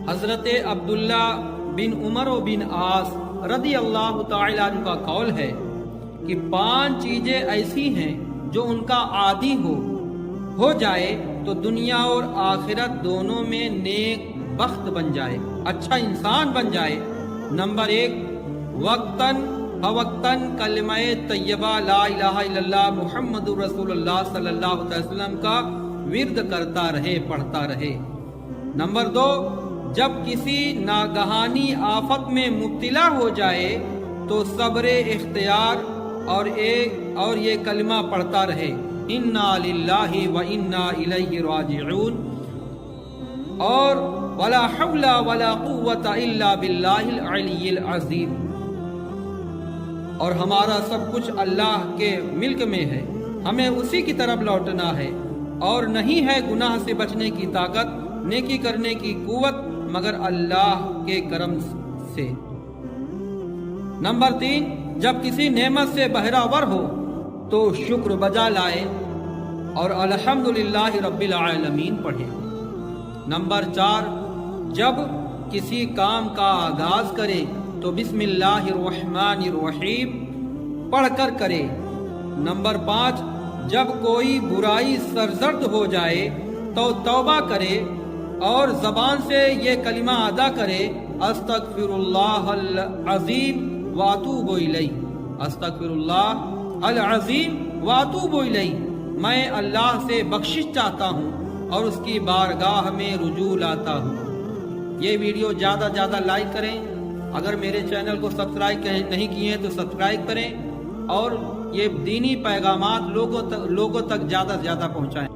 حضرت عبداللہ بن عمر و بن عاص رضی اللہ تعالی عنہ کا قول ہے کہ 5 چیزیں ایسی ہیں جو ان کا عادی ہو جائے تو دنیا اور آخرت دونوں میں نیک بخت بن جائے، اچھا انسان بن جائے۔ نمبر 1، وقتاً فوقتاً کلمہ طیبہ لا الہ الا اللہ محمد رسول اللہ صلی اللہ علیہ وسلم کا ورد کرتا رہے، پڑھتا رہے۔ نمبر 2، جب کسی ناگہانی آفت میں مبتلا ہو جائے تو صبر اختیار اور یہ کلمہ پڑھتا رہے، انا للہ و انا الیہ راجعون، اور ولا حول ولا قوۃ الا باللہ العلی العظیم، اور ہمارا سب کچھ اللہ کے ملک میں ہے، ہمیں اسی کی طرف لوٹنا ہے، اور نہیں ہے گناہ سے بچنے کی طاقت، نیکی کرنے کی قوت مگر اللہ کے کرم سے۔ نمبر 3، جب کسی نعمت سے بہرہ ہو تو شکر بجا لائے اور الحمدللہ رب العالمین پڑھے۔ نمبر 4، جب کسی کام کا آغاز کرے تو بسم اللہ الرحمن الرحیم پڑھ کر کرے۔ نمبر 5، جب کوئی برائی سرزد ہو جائے تو توبہ کرے اور زبان سے یہ کلمہ ادا کرے، استغفر اللہ العظیم واتوب الیہ، استغفر اللہ العظیم واتوب الیہ، میں اللہ سے بخشش چاہتا ہوں اور اس کی بارگاہ میں رجوع لاتا ہوں۔ یہ ویڈیو زیادہ زیادہ لائک کریں، اگر میرے چینل کو سبسکرائب نہیں کیے تو سبسکرائب کریں، اور یہ دینی پیغامات لوگوں تک زیادہ سے زیادہ پہنچائیں۔